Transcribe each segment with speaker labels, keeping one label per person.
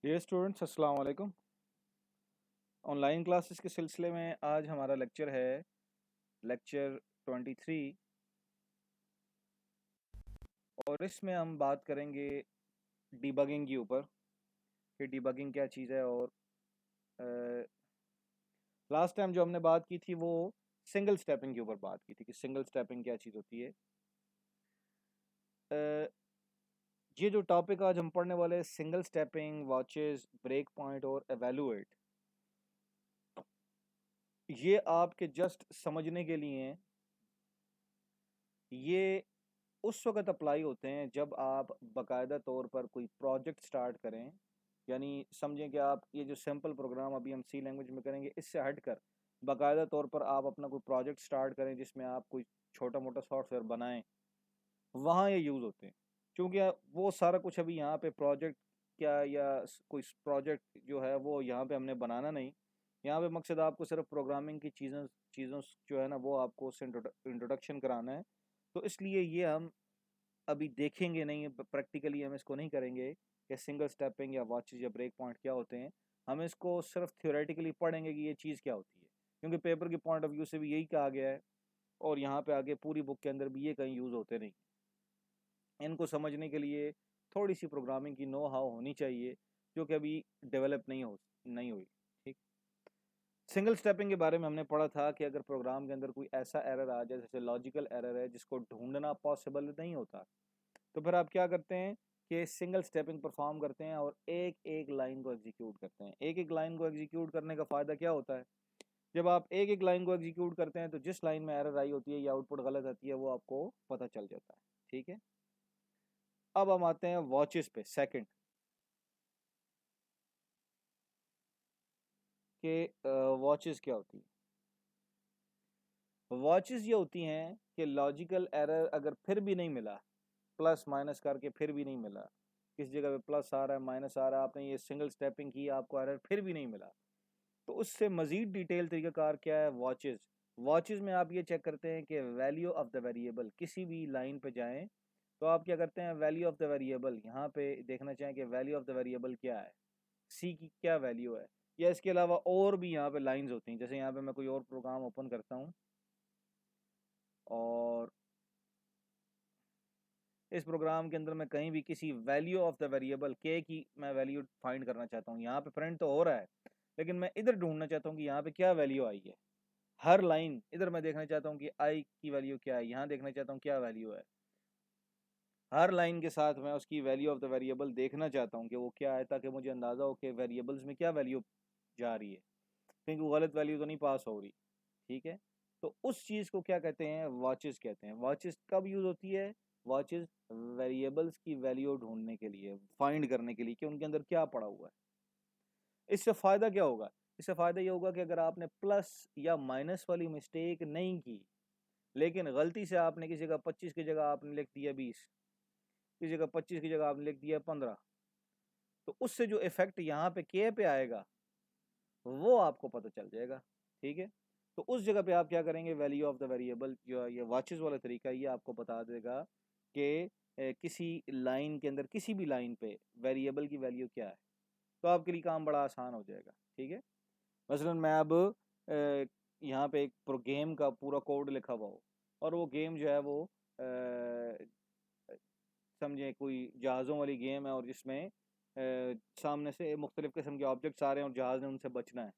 Speaker 1: Dear students, अस्सलाम वालेकुम। Online classes के सिलसिले में आज हमारा लेक्चर है लेक्चर 23 और इसमें हम बात करेंगे डिबगिंग के ऊपर कि डिबगिंग क्या चीज़ है। और लास्ट टाइम जो हमने बात की थी वो सिंगल स्टेपिंग के ऊपर बात की थी कि सिंगल स्टेपिंग क्या चीज़ होती है। अ, ये जो टॉपिक आज हम पढ़ने वाले हैं, single stepping, watches, break point और एवेलुएट, ये आपके जस्ट समझने के लिए हैं। ये उस वक्त अप्लाई होते हैं जब आप बाकायदा तौर पर कोई प्रोजेक्ट स्टार्ट करें। यानी समझें कि आप ये जो सिंपल प्रोग्राम अभी हम सी लैंग्वेज में करेंगे, इससे हटकर बाकायदा तौर पर आप अपना कोई प्रोजेक्ट स्टार्ट करें जिसमें आप कोई छोटा मोटा सॉफ्टवेयर बनाएं, वहाँ ये यूज़ होते हैं। क्योंकि वो सारा कुछ अभी यहाँ पे प्रोजेक्ट क्या या कोई प्रोजेक्ट जो है वो यहाँ पे हमने बनाना नहीं। यहाँ पे मकसद आपको सिर्फ प्रोग्रामिंग की चीज़ों चीज़ों जो है ना वो आपको उससे इंट्रोडक्शन कराना है। तो इसलिए ये हम अभी देखेंगे नहीं, प्रैक्टिकली हम इसको नहीं करेंगे कि सिंगल स्टेपिंग या वॉचेज या ब्रेक पॉइंट क्या होते हैं। हम इसको सिर्फ थ्योरेटिकली पढ़ेंगे कि ये चीज़ क्या होती है, क्योंकि पेपर के पॉइंट ऑफ व्यू से भी यही कहा गया है और यहाँ पे आगे पूरी बुक के अंदर भी ये कहीं यूज़ होते नहीं। इनको समझने के लिए थोड़ी सी प्रोग्रामिंग की नो हाउ होनी चाहिए जो कि अभी डेवलप नहीं हुई। ठीक। सिंगल स्टेपिंग के बारे में हमने पढ़ा था कि अगर प्रोग्राम के अंदर कोई ऐसा एरर आ जाए, जैसे लॉजिकल एरर है जिसको ढूंढना पॉसिबल नहीं होता, तो फिर आप क्या करते हैं कि सिंगल स्टेपिंग परफॉर्म करते हैं और एक एक लाइन को एग्जीक्यूट करते हैं। एक एक लाइन को एग्जीक्यूट करने का फ़ायदा क्या होता है? जब आप एक एक लाइन को एग्जीक्यूट करते हैं तो जिस लाइन में एरर आई होती है या आउटपुट गलत आती है वो आपको पता चल जाता है। ठीक है। अब हम आते हैं वॉचेस पे सेकंड, कि वॉचेस क्या होती है। वॉचेस ये होती हैं कि लॉजिकल एरर अगर फिर भी नहीं मिला, प्लस माइनस करके फिर भी नहीं मिला, किस जगह पे प्लस आ रहा है माइनस आ रहा है, आपने ये सिंगल स्टेपिंग की, आपको एरर फिर भी नहीं मिला, तो उससे मजीद डिटेल तरीकाकार क्या है? वॉचेस। वॉचेस में आप ये चेक करते हैं कि वैल्यू ऑफ द वेरिएबल, किसी भी लाइन पे जाएं तो आप क्या करते हैं, वैल्यू ऑफ द वेरिएबल यहाँ पे देखना चाहें कि वैल्यू ऑफ द वेरिएबल क्या है, सी की क्या वैल्यू है। या इसके अलावा और भी यहाँ पे लाइंस होती हैं। जैसे यहाँ पे मैं कोई और प्रोग्राम ओपन करता हूँ और इस प्रोग्राम के अंदर मैं कहीं भी किसी वैल्यू ऑफ द वेरिएबल के की मैं वैल्यू फाइंड करना चाहता हूँ। यहाँ पे प्रिंट तो हो रहा है लेकिन मैं इधर ढूंढना चाहता हूँ कि यहाँ पे क्या वैल्यू आई है। हर लाइन इधर मैं देखना चाहता हूँ कि आई की वैल्यू क्या है, यहाँ देखना चाहता हूँ क्या वैल्यू है। हर लाइन के साथ मैं उसकी वैल्यू ऑफ द वेरिएबल देखना चाहता हूँ कि वो क्या है, ताकि मुझे अंदाज़ा हो कि वेरिएबल्स में क्या वैल्यू जा रही है, कहीं वो गलत वैल्यू तो नहीं पास हो रही। ठीक है। तो उस चीज़ को क्या कहते हैं? वॉचेस कहते हैं। वॉचेस कब यूज़ होती है? वॉचेस वेरिएबल्स की वैल्यू ढूंढने के लिए, फाइंड करने के लिए कि उनके अंदर क्या पड़ा हुआ है। इससे फ़ायदा क्या होगा? इससे फ़ायदा ये होगा कि अगर आपने प्लस या माइनस वाली मिस्टेक नहीं की, लेकिन गलती से आपने किसी जगह 25 की जगह आपने लिख दिया 20, किसी जगह 25 की जगह आपने लिख दिया 15, तो उससे जो इफेक्ट यहाँ पे के पे आएगा वो आपको पता चल जाएगा। ठीक है। तो उस जगह पे आप क्या करेंगे, वैल्यू ऑफ द वेरिएबल, जो ये वॉचेस वाला तरीका, ये आपको बता देगा कि किसी लाइन के अंदर, किसी भी लाइन पे वेरिएबल की वैल्यू क्या है। तो आपके लिए काम बड़ा आसान हो जाएगा। ठीक है। मसलन मैं अब यहाँ पे एक प्रो गेम का पूरा कोड लिखा हुआ हो और वो गेम जो है वो समझे कोई जहाज़ों वाली गेम है और जिसमें सामने से मुख्तलिफ़ किस्म के ऑब्जेक्ट्स आ रहे हैं और जहाज़ ने उनसे बचना है।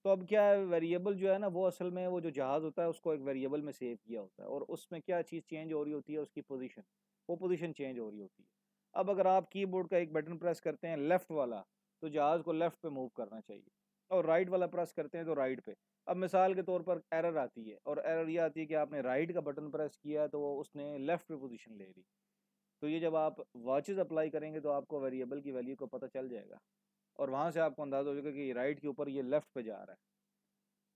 Speaker 1: तो अब क्या है, वेरिएबल जो है ना वो असल में वो जो जहाज़ होता है उसको एक वेरिएबल में सेव किया होता है और उसमें क्या चीज़ चेंज हो रही होती है, उसकी पोजीशन, वो पोजीशन चेंज हो रही होती है। अब अगर आप कीबोर्ड का एक बटन प्रेस करते हैं लेफ़्ट वाला, तो जहाज़ को लेफ़्ट पे मूव करना चाहिए और राइट वाला प्रेस करते हैं तो राइट पे। अब मिसाल के तौर पर एरर आती है और एरर ये आती है कि आपने राइट का बटन प्रेस किया तो वो उसने लेफ़्ट पे पोजीशन ले ली। तो ये जब आप वॉचेस अप्लाई करेंगे तो आपको वेरिएबल की वैल्यू को पता चल जाएगा और वहाँ से आपको अंदाज़ा हो जाएगा कि राइट के ऊपर ये लेफ़्ट पे जा रहा है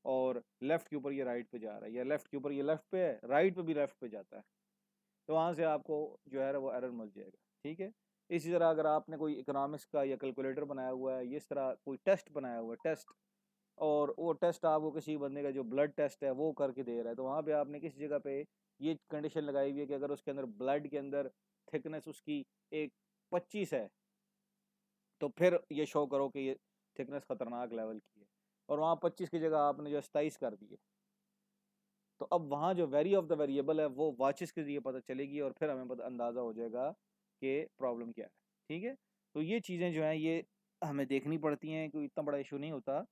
Speaker 1: और लेफ़्ट के ऊपर ये राइट पे जा रहा है, या लेफ़्ट के ऊपर ये लेफ़्ट पे है, राइट पे भी लेफ़्ट पे जाता है। तो वहाँ से आपको जो है वो एरर मिल जाएगा। ठीक है। इसी तरह अगर आपने कोई इकोनॉमिक्स का या कैलकुलेटर बनाया हुआ है, इस तरह कोई टेस्ट बनाया हुआ है, टेस्ट, और वो टेस्ट आपको किसी बंदे का जो ब्लड टेस्ट है वो करके दे रहा है, तो वहाँ पे आपने किसी जगह पे ये कंडीशन लगाई हुई है कि अगर उसके अंदर ब्लड के अंदर थिकनेस उसकी एक 25 है, तो फिर ये शो करो कि ये थिकनेस ख़तरनाक लेवल की है, और वहाँ 25 की जगह आपने जो 27 कर दिए, तो अब वहाँ जो वेरी ऑफ द वेरिएबल है वो वाचेस के जरिए पता चलेगी, और फिर हमें पता अंदाज़ा हो जाएगा कि प्रॉब्लम क्या है। ठीक है, तो ये चीज़ें जो हैं ये हमें देखनी पड़ती हैं, कोई इतना बड़ा इशू नहीं होता।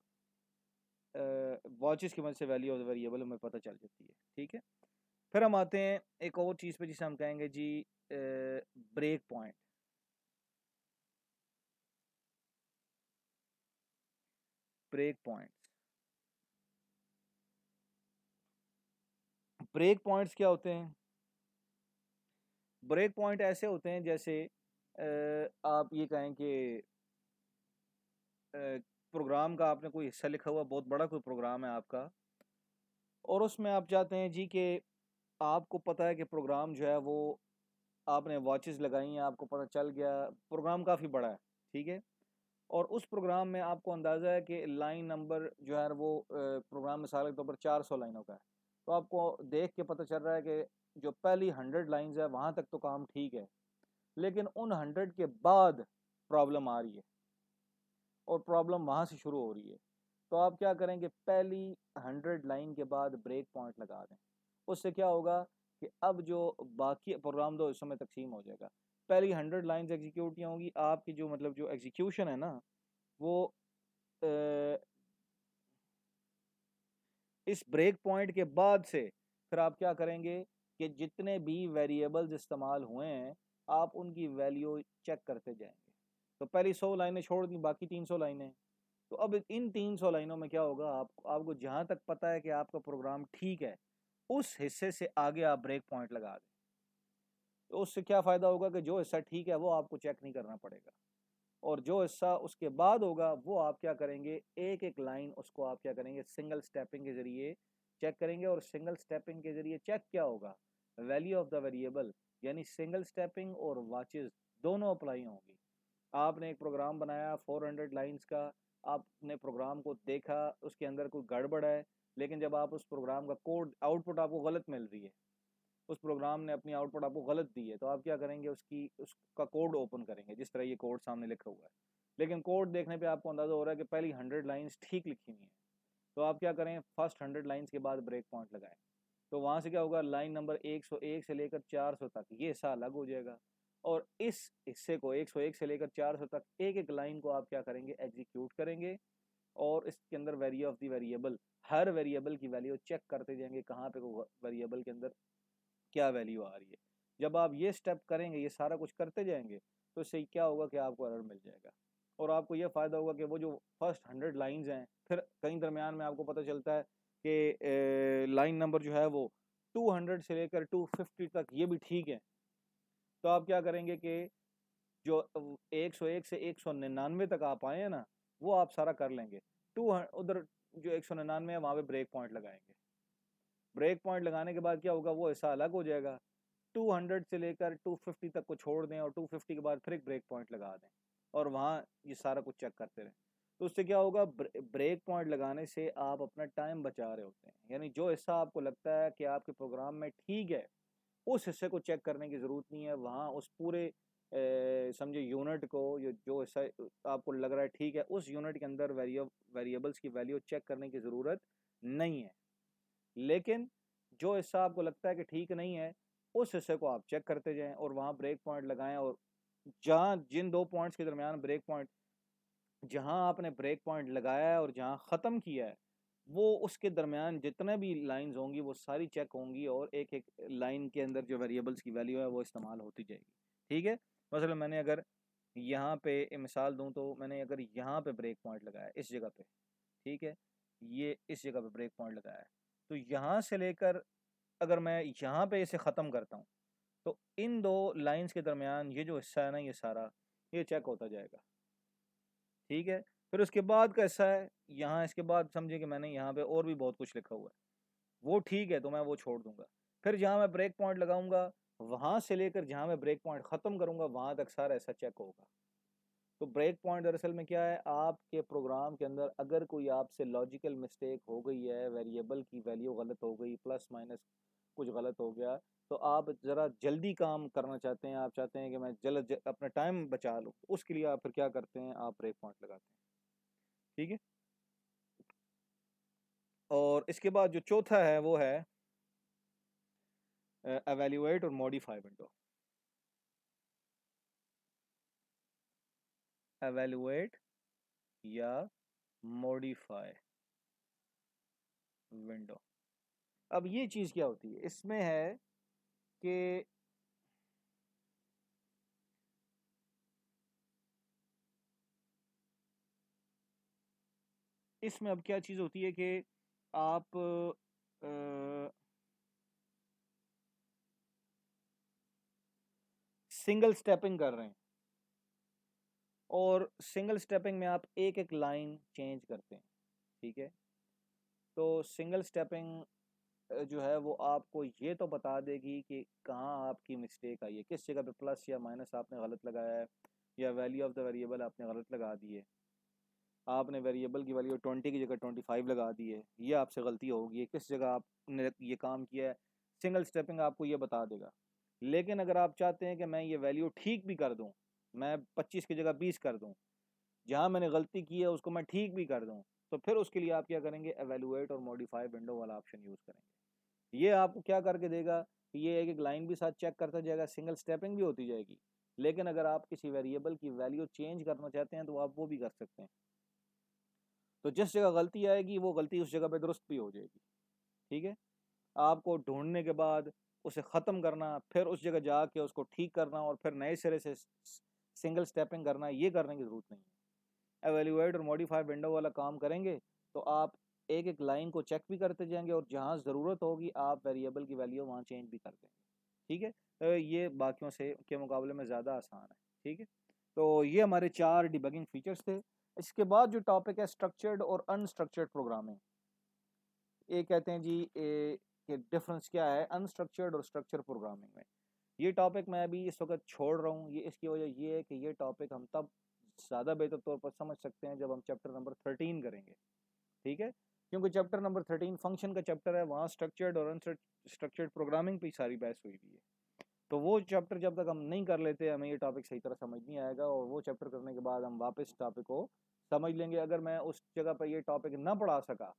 Speaker 1: वॉचेस की मदद से वैल्यू ऑफ द वेरिएबल हमें पता चल जाती है। ठीक है, फिर हम आते हैं एक और चीज़ पे जिसे हम कहेंगे जी break point. Break points, break points क्या होते हैं? ब्रेक पॉइंट ऐसे होते हैं जैसे आप ये कहें कि प्रोग्राम का आपने कोई हिस्सा लिखा हुआ, बहुत बड़ा कोई प्रोग्राम है आपका, और उसमें आप चाहते हैं जी कि आपको पता है कि प्रोग्राम जो है वो आपने वॉचेस लगाई हैं, आपको पता चल गया प्रोग्राम काफ़ी बड़ा है। ठीक है, और उस प्रोग्राम में आपको अंदाज़ा है कि लाइन नंबर जो है वो प्रोग्राम मिसाल के तौर पर 400 लाइनों का है, तो आपको देख के पता चल रहा है कि जो पहली 100 लाइन्स है वहाँ तक तो काम ठीक है, लेकिन उन 100 के बाद प्रॉब्लम आ रही है, और प्रॉब्लम वहाँ से शुरू हो रही है। तो आप क्या करेंगे, पहली 100 लाइन के बाद ब्रेक पॉइंट लगा दें। उससे क्या होगा कि अब जो बाकी प्रोग्राम दो हिस्सों में तकसीम हो जाएगा। पहली 100 लाइन्स एग्जीक्यूट नहीं होंगी, आपकी जो मतलब जो एग्जीक्यूशन है ना वो इस ब्रेक पॉइंट के बाद से फिर आप क्या करेंगे कि जितने भी वेरिएबल्स इस्तेमाल हुए हैं आप उनकी वैल्यू चेक करते जाएंगे। तो पहली 100 लाइनें छोड़ दी, बाकी 300 लाइनें, तो अब इन 300 लाइनों में क्या होगा, आपको जहाँ तक पता है कि आपका प्रोग्राम ठीक है उस हिस्से से आगे आप ब्रेक पॉइंट लगा दें। तो उससे क्या फ़ायदा होगा कि जो हिस्सा ठीक है वो आपको चेक नहीं करना पड़ेगा, और जो हिस्सा उसके बाद होगा वो आप क्या करेंगे, एक एक लाइन उसको आप क्या करेंगे, सिंगल स्टेपिंग के ज़रिए चेक करेंगे। और सिंगल स्टेपिंग के ज़रिए चेक क्या होगा, वैल्यू ऑफ द वेरिएबल, यानी सिंगल स्टेपिंग और वाचेस दोनों अप्लाई होंगी। आपने एक प्रोग्राम बनाया 400 लाइंस का, आपने प्रोग्राम को देखा उसके अंदर कोई गड़बड़ है, लेकिन जब आप उस प्रोग्राम का कोड आउटपुट आपको गलत मिल रही है, उस प्रोग्राम ने अपनी आउटपुट आपको गलत दी है, तो आप क्या करेंगे, उसका कोड ओपन करेंगे जिस तरह ये कोड सामने लिखा हुआ है, लेकिन कोड देखने पे आपको अंदाज़ा हो रहा है कि पहली 100 लाइंस ठीक लिखी हुई हैं। तो आप क्या करें, फर्स्ट 100 लाइंस के बाद ब्रेक पॉइंट लगाएं। तो वहाँ से क्या होगा, लाइन नंबर 101 से लेकर 400 तक ये हिस्सा अलग हो जाएगा, और इस हिस्से को 101 से लेकर 400 तक एक एक लाइन को आप क्या करेंगे, एग्जीक्यूट करेंगे, और इसके अंदर value of the variable, her variable की वैल्यू चेक करते जाएंगे कहाँ पे वेरिएबल के अंदर क्या वैल्यू आ रही है। जब आप ये स्टेप करेंगे, ये सारा कुछ करते जाएंगे, तो इससे क्या होगा कि आपको एरर मिल जाएगा, और आपको ये फ़ायदा होगा कि वो जो फर्स्ट 100 लाइंस हैं, फिर कहीं दरमियान में आपको पता चलता है कि लाइन नंबर जो है वो 200 से लेकर 250 तक ये भी ठीक है, तो आप क्या करेंगे कि जो 101 से 199 तक आप आए हैं ना, वो आप सारा कर लेंगे। टू उधर जो 199 है वहाँ पे ब्रेक पॉइंट लगाएंगे। ब्रेक पॉइंट लगाने के बाद क्या होगा, वो हिस्सा अलग हो जाएगा। 200 से लेकर 250 तक को छोड़ दें, और 250 के बाद फिर एक ब्रेक पॉइंट लगा दें, और वहाँ ये सारा कुछ चेक करते रहें। तो उससे क्या होगा, ब्रेक पॉइंट लगाने से आप अपना टाइम बचा रहे होते हैं, यानी जो हिस्सा आपको लगता है कि आपके प्रोग्राम में ठीक है उस हिस्से को चेक करने की ज़रूरत नहीं है, वहाँ उस पूरे समझे यूनिट को, जो हिस्सा आपको लग रहा है ठीक है उस यूनिट के अंदर वेरिएबल्स की वैल्यू चेक करने की ज़रूरत नहीं है। लेकिन जो हिस्सा आपको लगता है कि ठीक नहीं है उस हिस्से को आप चेक करते जाएं और वहाँ ब्रेक पॉइंट लगाएं, और जहाँ जिन दो पॉइंट्स के दरमियान ब्रेक पॉइंट, जहाँ आपने ब्रेक पॉइंट लगाया है और जहाँ ख़त्म किया है, वो उसके दरमियान जितने भी लाइंस होंगी वो सारी चेक होंगी, और एक एक लाइन के अंदर जो वेरिएबल्स की वैल्यू है वो इस्तेमाल होती जाएगी। ठीक है, मसलन मैंने अगर यहाँ पे मिसाल दूँ, तो मैंने अगर यहाँ पे ब्रेक पॉइंट लगाया इस जगह पे, ठीक है, ये इस जगह पे ब्रेक पॉइंट लगाया है, तो यहाँ से लेकर अगर मैं यहाँ पे इसे ख़त्म करता हूँ, तो इन दो लाइंस के दरमियान ये जो हिस्सा है ना, ये सारा ये चेक होता जाएगा। ठीक है, फिर उसके बाद का हिस्सा है यहाँ, इसके बाद समझिए कि मैंने यहाँ पे और भी बहुत कुछ लिखा हुआ है, वो ठीक है तो मैं वो छोड़ दूंगा। फिर जहाँ मैं ब्रेक पॉइंट लगाऊंगा, वहाँ से लेकर जहाँ मैं ब्रेक पॉइंट ख़त्म करूंगा वहाँ तक सारा ऐसा चेक होगा। तो ब्रेक पॉइंट दरअसल में क्या है, आपके प्रोग्राम के अंदर अगर कोई आपसे लॉजिकल मिस्टेक हो गई है, वेरिएबल की वैल्यू गलत हो गई, प्लस माइनस कुछ गलत हो गया, तो आप ज़रा जल्दी काम करना चाहते हैं, आप चाहते हैं कि मैं अपना टाइम बचा लूँ, तो उसके लिए आप फिर क्या करते हैं, आप ब्रेक पॉइंट लगाते हैं। ठीक है। और इसके बाद जो चौथा है वो है एवेल्युएट और मॉडिफाई विंडो। एवेल्युएट या मॉडिफाई विंडो। अब ये चीज़ क्या होती है, इसमें है कि इसमें अब क्या चीज़ होती है कि आप सिंगल स्टेपिंग कर रहे हैं, और सिंगल स्टेपिंग में आप एक एक लाइन चेंज करते हैं। ठीक है। तो सिंगल स्टेपिंग जो है वो आपको ये तो बता देगी कि कहाँ आपकी मिस्टेक आई है, किस जगह पे प्लस या माइनस आपने गलत लगाया है, या वैल्यू ऑफ द वेरिएबल आपने गलत लगा दी है, आपने वेरिएबल की वैल्यू 20 की जगह 25 लगा दी है, ये आपसे गलती होगी, किस जगह आपने ये काम किया है। सिंगल स्टेपिंग आपको ये बता देगा। लेकिन अगर आप चाहते हैं कि मैं ये वैल्यू ठीक भी कर दूं, मैं 25 की जगह 20 कर दूं, जहां मैंने गलती की है उसको मैं ठीक भी कर दूं, तो फिर उसके लिए आप क्या करेंगे, एवेलुएट और मॉडिफाई विंडो वाला ऑप्शन यूज़ करेंगे। ये आपको क्या करके देगा, ये एक एक लाइन भी साथ चेक करता जाएगा, सिंगल स्टेपिंग भी होती जाएगी। लेकिन अगर आप किसी वेरिएबल की वैल्यू चेंज करना चाहते हैं तो आप वो भी कर सकते हैं। तो जिस जगह गलती आएगी वो गलती उस जगह पे दुरुस्त भी हो जाएगी। ठीक है। आपको ढूंढने के बाद उसे ख़त्म करना, फिर उस जगह जाके उसको ठीक करना, और फिर नए सिरे से सिंगल स्टेपिंग करना, ये करने की ज़रूरत नहीं है। एवेल्युएट और मॉडिफाई विंडो वाला काम करेंगे तो आप एक एक लाइन को चेक भी करते जाएंगे, और जहाँ ज़रूरत होगी आप वेरिएबल की वैल्यू वहाँ चेंज भी कर देंगे। ठीक है। तो ये बाकियों से के मुकाबले में ज़्यादा आसान है। ठीक है। तो ये हमारे 4 डिबगिंग फीचर्स थे। इसके बाद जो टॉपिक है स्ट्रक्चर्ड और अनस्ट्रक्चर्ड प्रोग्रामिंग, ये कहते हैं जी कि डिफरेंस क्या है अनस्ट्रक्चर्ड और स्ट्रक्चर प्रोग्रामिंग में। ये टॉपिक मैं अभी इस वक्त छोड़ रहा हूँ, ये इसकी वजह ये है कि ये टॉपिक हम तब ज़्यादा बेहतर तौर पर समझ सकते हैं जब हम चैप्टर नंबर 13 करेंगे। ठीक है। क्योंकि चैप्टर नंबर 13 फंक्शन का चैप्टर है, वहाँ स्ट्रक्चर्ड और अनस्ट्रक्चर्ड प्रोग्रामिंग पे सारी बहस हुई हुई है। तो वो चैप्टर जब तक हम नहीं कर लेते हमें ये टॉपिक सही तरह समझ नहीं आएगा, और वो चैप्टर करने के बाद हम वापस टॉपिक को समझ लेंगे। अगर मैं उस जगह पर ये टॉपिक ना पढ़ा सका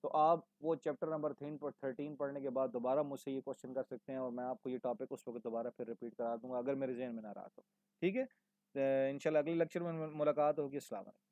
Speaker 1: तो आप वो चैप्टर नंबर 13 पढ़ने के बाद दोबारा मुझसे ये क्वेश्चन कर सकते हैं, और मैं आपको ये टॉपिक उस वक्त दोबारा फिर रिपीट करा दूंगा अगर मेरे जहन में ना रहा तो। ठीक है। इंशाल्लाह अगले लेक्चर में मुलाकात होगी। अस्सलाम वालेकुम।